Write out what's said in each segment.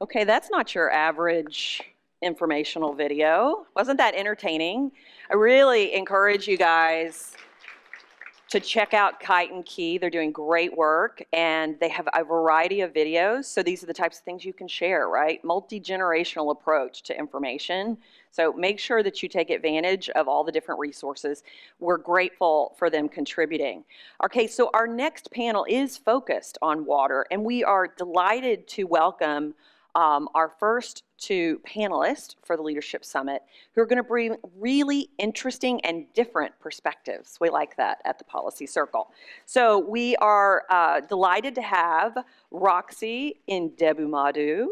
Okay, that's not your average informational video. Wasn't that entertaining? I really encourage you guys to check out Kite and Key. They're doing great work, and they have a variety of videos. So these are the types of things you can share, right? Multi-generational approach to information. So make sure that you take advantage of all the different resources. We're grateful for them contributing. Okay, so our next panel is focused on water, and we are delighted to welcome our first two panelists for the Leadership Summit, who are going to bring really interesting and different perspectives. We like that at the Policy Circle. So we are delighted to have Roxy Ndebumadu,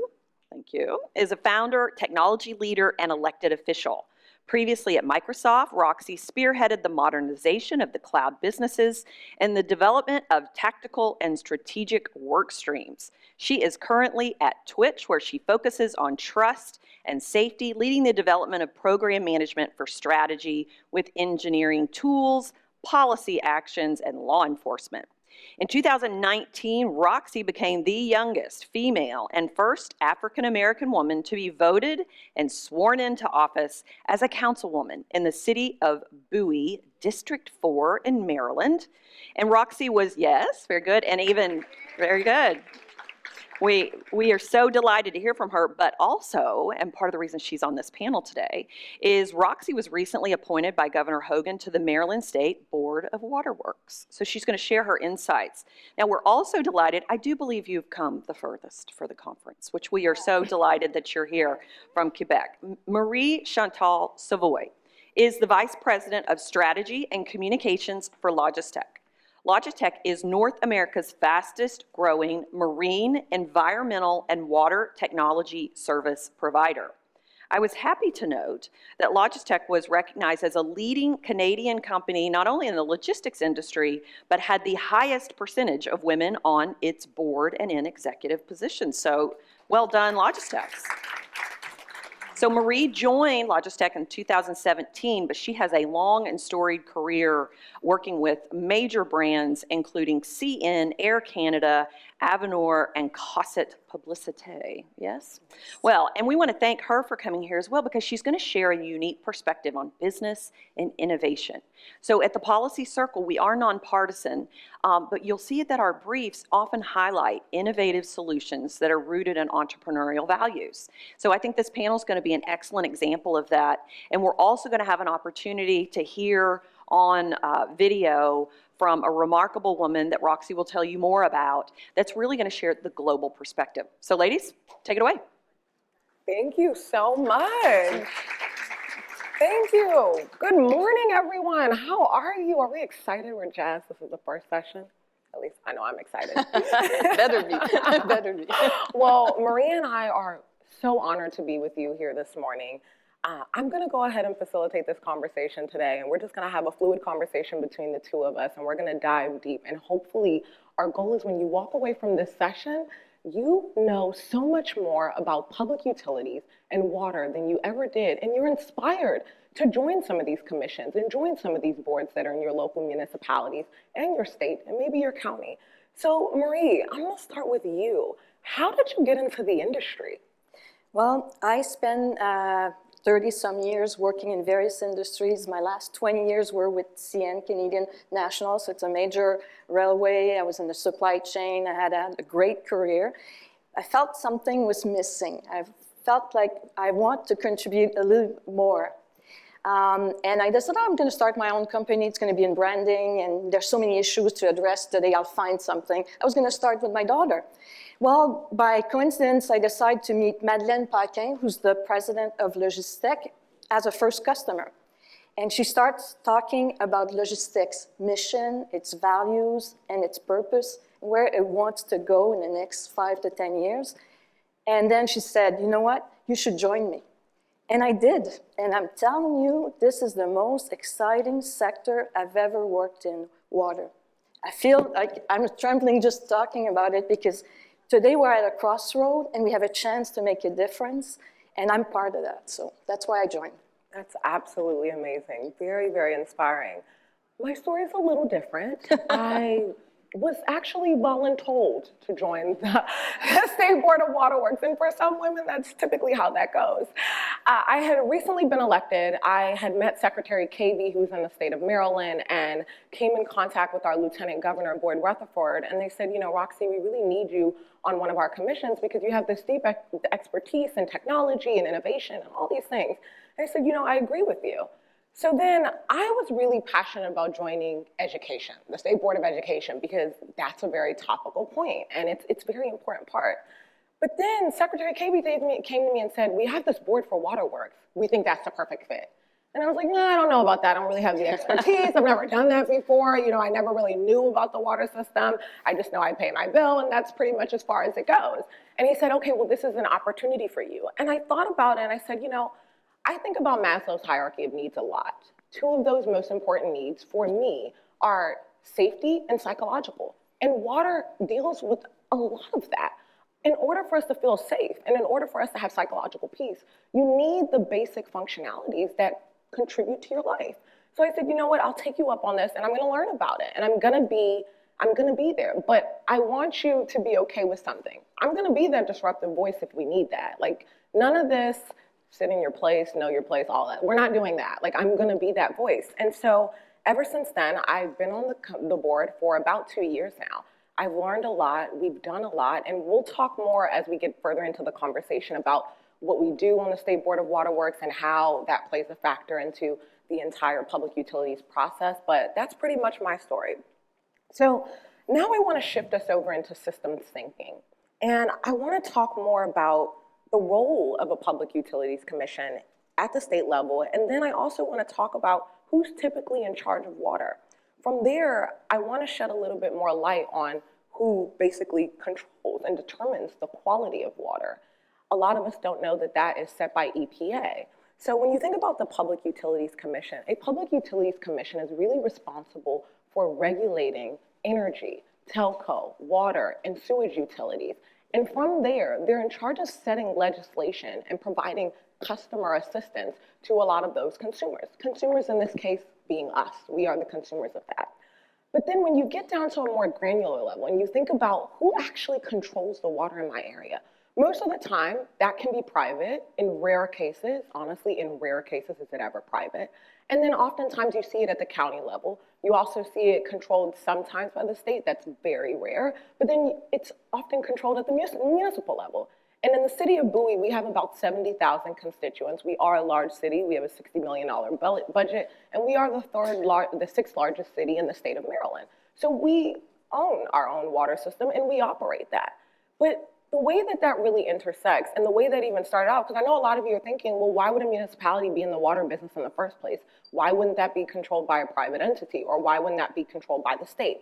thank you, is a founder, technology leader, and elected official. Previously at Microsoft, Roxy spearheaded the modernization of the cloud businesses and the development of tactical and strategic work streams. She is currently at Twitch, where she focuses on trust and safety, leading the development of program management for strategy with engineering tools, policy actions, and law enforcement. In 2019, Roxy became the youngest female and first African-American woman to be voted and sworn into office as a councilwoman in the city of Bowie, District 4 in Maryland. And Roxy was, yes, very good, and even, very good. We are so delighted to hear from her, but also, and part of the reason she's on this panel today, is Roxy was recently appointed by Governor Hogan to the Maryland State Board of Waterworks. So she's going to share her insights. Now, we're also delighted, I do believe you've come the furthest for the conference, which we are so delighted that you're here from Quebec. Marie-Chantal Savoy is the Vice President of Strategy and Communications for Logistech. Logitech is North America's fastest growing marine, environmental, and water technology service provider. I was happy to note that Logitech was recognized as a leading Canadian company, not only in the logistics industry, but had the highest percentage of women on its board and in executive positions. So well done, Logitech. So Marie joined Logitech in 2017, but she has a long and storied career working with major brands, including CN, Air Canada, Avenor, and Cosset Publicité, yes? Well, and we want to thank her for coming here as well, because she's going to share a unique perspective on business and innovation. So at the Policy Circle, we are nonpartisan, but you'll see that our briefs often highlight innovative solutions that are rooted in entrepreneurial values. So I think this panel is going to be an excellent example of that, and we're also going to have an opportunity to hear on video from a remarkable woman that Roxy will tell you more about that's really going to share the global perspective. So ladies, take it away. Thank you so much. Thank you. Good morning, everyone. How are you? Are we excited? We're jazzed. This is the first session. At least I know I'm excited. Better be. Better be. Well, Marie and I are so honored to be with you here this morning. I'm going to go ahead and facilitate this conversation today, and we're just going to have a fluid conversation between the two of us, and we're going to dive deep. And hopefully, our goal is when you walk away from this session, you know so much more about public utilities and water than you ever did, and you're inspired to join some of these commissions and join some of these boards that are in your local municipalities and your state and maybe your county. So, Marie, I'm going to start with you. How did you get into the industry? Well, I spent 30-some years working in various industries. My last 20 years were with CN, Canadian National, so it's a major railway. I was in the supply chain. I had a great career. I felt something was missing. I felt like I want to contribute a little more. And I decided, I'm going to start my own company. It's going to be in branding, and there's so many issues to address today. I'll find something. I was going to start with my daughter. Well, by coincidence, I decided to meet Madeleine Paquin, who's the president of Logistech, as a first customer. And she starts talking about Logistech's mission, its values, and its purpose, where it wants to go in the next 5 to 10 years. And then she said, you know what? You should join me. And I did. And I'm telling you, this is the most exciting sector I've ever worked in, water. I feel like I'm trembling just talking about it, because today we're at a crossroad and we have a chance to make a difference, and I'm part of that. So that's why I joined. That's absolutely amazing. Very, very inspiring. My story is a little different. I was actually voluntold to join the State Board of Waterworks. And for some women, that's typically how that goes. I had recently been elected. I had met Secretary Cavey, who's in the state of Maryland, and came in contact with our Lieutenant Governor, Boyd Rutherford. And they said, you know, Roxy, we really need you on one of our commissions because you have this deep expertise in technology and innovation and all these things. And I said, you know, I agree with you. So then I was really passionate about joining education, the State Board of Education, because that's a very topical point and it's a very important part. But then Secretary Cavey came to me and said, we have this board for waterworks. We think that's the perfect fit. And I was like, no, I don't know about that. I don't really have the expertise. I've never done that before. You know, I never really knew about the water system. I just know I pay my bill and that's pretty much as far as it goes. And he said, okay, well, this is an opportunity for you. And I thought about it and I said, you know, I think about Maslow's hierarchy of needs a lot. Two of those most important needs for me are safety and psychological. And water deals with a lot of that. In order for us to feel safe and in order for us to have psychological peace, you need the basic functionalities that contribute to your life. So I said, you know what, I'll take you up on this and I'm gonna learn about it and I'm gonna be there. But I want you to be okay with something. I'm gonna be that disruptive voice if we need that. Like none of this, sit in your place, know your place, all that. We're not doing that. Like, I'm gonna be that voice. And so ever since then, I've been on the board for about 2 years now. I've learned a lot, we've done a lot, and we'll talk more as we get further into the conversation about what we do on the State Board of Waterworks and how that plays a factor into the entire public utilities process, but that's pretty much my story. So now I wanna shift us over into systems thinking. And I wanna talk more about the role of a Public Utilities Commission at the state level, and then I also want to talk about who's typically in charge of water. From there, I want to shed a little bit more light on who basically controls and determines the quality of water. A lot of us don't know that that is set by EPA. So when you think about the Public Utilities Commission, a Public Utilities Commission is really responsible for regulating energy, telco, water, and sewage utilities. And from there, they're in charge of setting legislation and providing customer assistance to a lot of those consumers. Consumers in this case being us. We are the consumers of that. But then when you get down to a more granular level and you think about who actually controls the water in my area, most of the time that can be private. In rare cases, honestly, in rare cases is it ever private. And then oftentimes you see it at the county level. You also see it controlled sometimes by the state, that's very rare, but then it's often controlled at the municipal level. And in the city of Bowie, we have about 70,000 constituents. We are a large city, we have a $60 million budget, and we are the sixth largest city in the state of Maryland. So we own our own water system and we operate that. But the way that that really intersects and the way that even started out, because I know a lot of you are thinking, well, why would a municipality be in the water business in the first place? Why wouldn't that be controlled by a private entity? Or why wouldn't that be controlled by the state?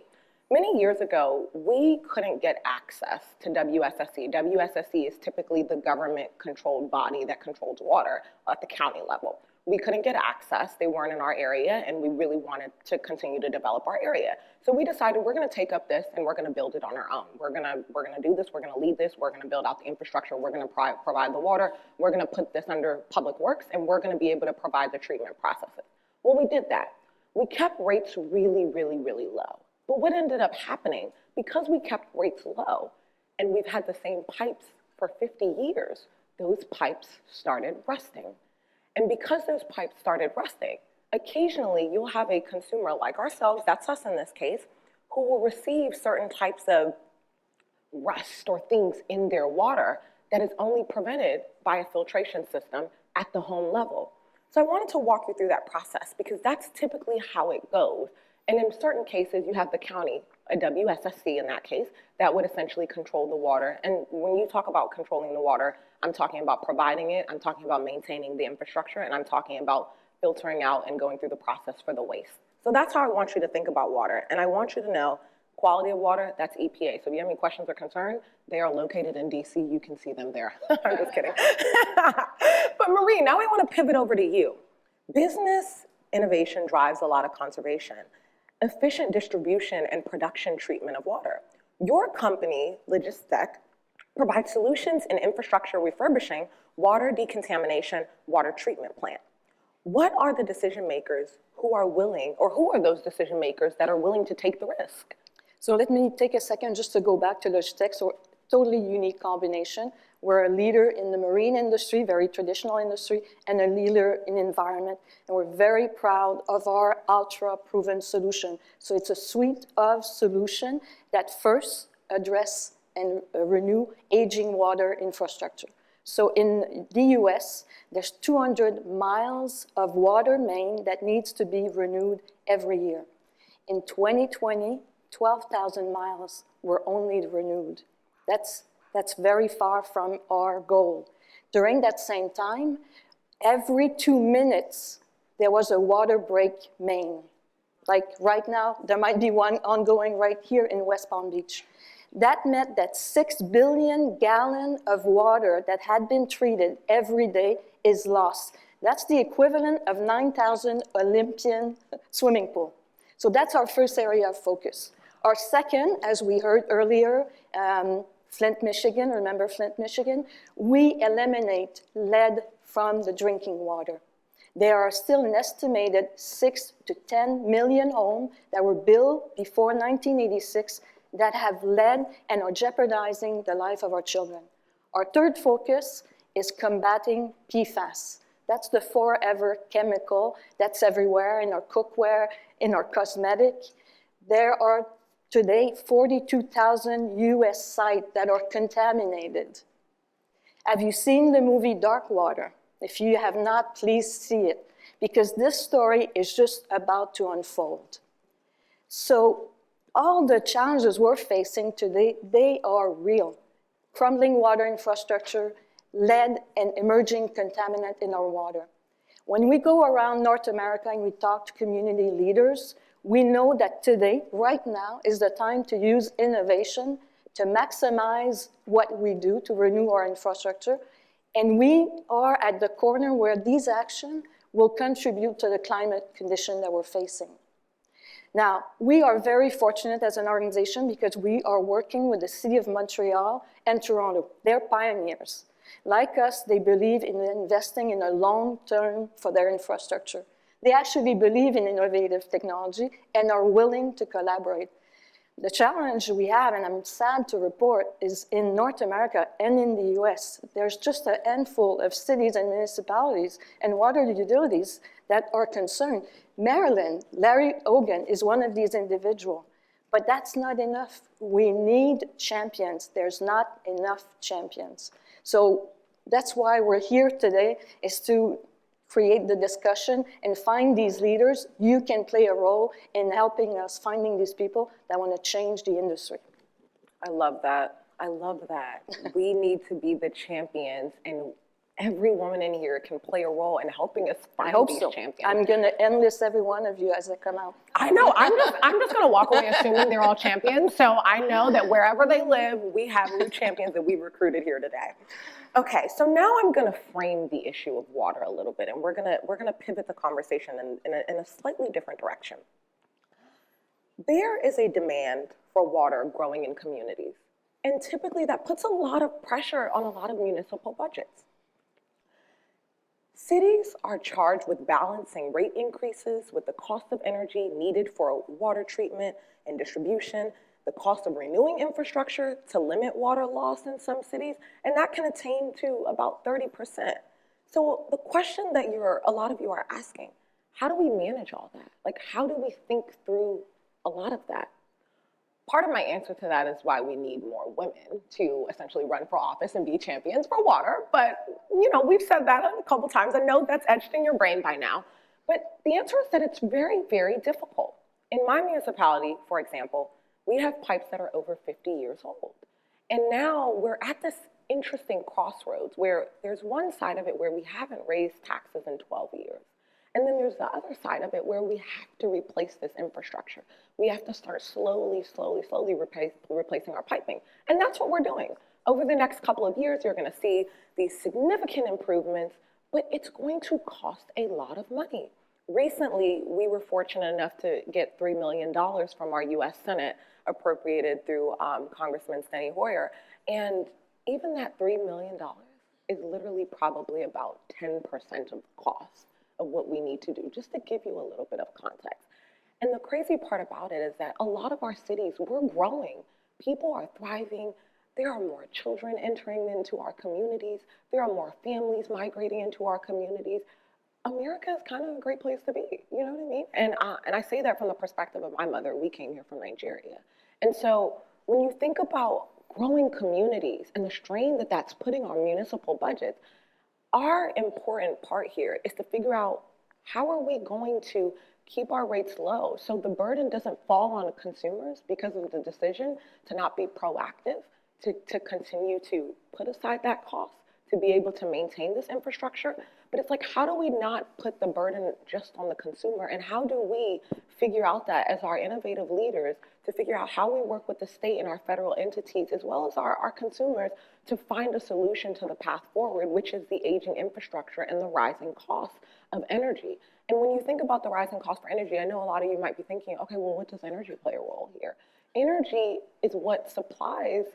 Many years ago, we couldn't get access to WSSC. WSSC is typically the government-controlled body that controls water at the county level. We couldn't get access, they weren't in our area, and we really wanted to continue to develop our area. So we decided we're gonna take up this and we're gonna build it on our own. We're gonna do this, we're gonna lead this, we're gonna build out the infrastructure, we're gonna provide the water, we're gonna put this under public works, and we're gonna be able to provide the treatment processes. Well, we did that. We kept rates really, really, really low. But what ended up happening, because we kept rates low, and we've had the same pipes for 50 years, those pipes started rusting. And because those pipes started rusting, occasionally you'll have a consumer like ourselves, that's us in this case, who will receive certain types of rust or things in their water that is only prevented by a filtration system at the home level. So I wanted to walk you through that process because that's typically how it goes. And in certain cases, you have the county, a WSSC in that case, that would essentially control the water. And when you talk about controlling the water, I'm talking about providing it, I'm talking about maintaining the infrastructure, and I'm talking about filtering out and going through the process for the waste. So that's how I want you to think about water. And I want you to know quality of water, that's EPA. So if you have any questions or concerns, they are located in DC. You can see them there. I'm just kidding. But Marie, now I want to pivot over to you. Business innovation drives a lot of conservation. Efficient distribution and production treatment of water. Your company, Logistec, provides solutions in infrastructure refurbishing, water decontamination, water treatment plant. What are the decision makers who are willing, or who are those decision makers that are willing to take the risk? So let me take a second just to go back to Logitech. So totally unique combination. We're a leader in the marine industry, very traditional industry, and a leader in environment. And we're very proud of our ultra-proven solution. So it's a suite of solutions that first address and renew aging water infrastructure. So in the US, there's 200 miles of water main that needs to be renewed every year. In 2020, 12,000 miles were only renewed. That's very far from our goal. During that same time, every 2 minutes, there was a water break main. Like right now, there might be one ongoing right here in West Palm Beach. That meant that 6 billion gallons of water that had been treated every day is lost. That's the equivalent of 9,000 Olympian swimming pool. So that's our first area of focus. Our second, as we heard earlier, Flint, Michigan, remember Flint, Michigan? We eliminate lead from the drinking water. There are still an estimated 6 to 10 million homes that were built before 1986 that have lead and are jeopardizing the life of our children. Our third focus is combating Pfas. That's the forever chemical that's everywhere in our cookware, in our cosmetic. There are today 42,000 US sites that are contaminated. Have you seen the movie Dark Water? If you have not, please see it, because this story is just about to unfold. So all the challenges we're facing today, they are real. Crumbling water infrastructure, lead and emerging contaminant in our water. When we go around North America and we talk to community leaders, we know that today, right now, is the time to use innovation to maximize what we do to renew our infrastructure. And we are at the corner where these actions will contribute to the climate condition that we're facing. Now, we are very fortunate as an organization because we are working with the City of Montreal and Toronto. They're pioneers. Like us, they believe in investing in a long term for their infrastructure. They actually believe in innovative technology and are willing to collaborate. The challenge we have, and I'm sad to report, is in North America and in the US, there's just a handful of cities and municipalities and water utilities that are concerned. Maryland, Larry Hogan is one of these individuals, but that's not enough. We need champions. There's not enough champions. So that's why we're here today, is to create the discussion and find these leaders. You can play a role in helping us finding these people that want to change the industry. I love that. I love that. We need to be the champions, and every woman in here can play a role in helping us find these champions. I'm going to enlist every one of you as I come out. I know. I'm just going to walk away assuming they're all champions. So I know that wherever they live, we have new champions that we recruited here today. Okay, so now I'm going to frame the issue of water a little bit, and we're going to pivot the conversation in a slightly different direction. There is a demand for water growing in communities, and typically that puts a lot of pressure on a lot of municipal budgets. Cities are charged with balancing rate increases with the cost of energy needed for water treatment and distribution, the cost of renewing infrastructure to limit water loss in some cities, and that can attain to about 30%. So the question that a lot of you are asking, how do we manage all that? Like, how do we think through a lot of that? Part of my answer to that is why we need more women to essentially run for office and be champions for water. But, you know, we've said that a couple times. I know that's etched in your brain by now. But the answer is that it's very, very difficult. In my municipality, for example, we have pipes that are over 50 years old. And now we're at this interesting crossroads where there's one side of it where we haven't raised taxes in 12 years. And then there's the other side of it where we have to replace this infrastructure. We have to start slowly replacing our piping. And that's what we're doing. Over the next couple of years, you're going to see these significant improvements, but it's going to cost a lot of money. Recently, we were fortunate enough to get $3 million from our US Senate appropriated through Congressman Steny Hoyer. And even that $3 million is literally probably about 10% of the cost of what we need to do, just to give you a little bit of context. And the crazy part about it is that a lot of our cities, we're growing. People are thriving. There are more children entering into our communities. There are more families migrating into our communities. America is kind of a great place to be. You know what I mean? And I say that from the perspective of my mother. We came here from Nigeria. And so when you think about growing communities and the strain that that's putting on municipal budgets, our important part here is to figure out how are we going to keep our rates low so the burden doesn't fall on consumers because of the decision to not be proactive, to continue to put aside that cost, to be able to maintain this infrastructure. But it's like, how do we not put the burden just on the consumer? And how do we figure out that as our innovative leaders to figure out how we work with the state and our federal entities, as well as our consumers, to find a solution to the path forward, which is the aging infrastructure and the rising cost of energy. And when you think about the rising cost for energy, I know a lot of you might be thinking, okay, well, what does energy play a role here? Energy is what supplies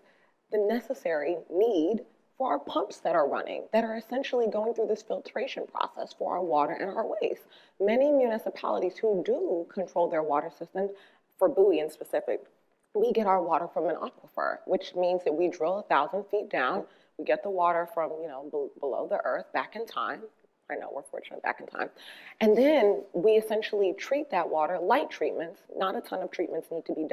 the necessary need for our pumps that are running, that are essentially going through this filtration process for our water and our waste. Many municipalities who do control their water systems, for Bowie in specific, we get our water from an aquifer, which means that we drill 1,000 feet down, we get the water from, below the earth back in time. I know we're fortunate back in time. And then we essentially treat that water, light treatments, not a ton of treatments need to be done.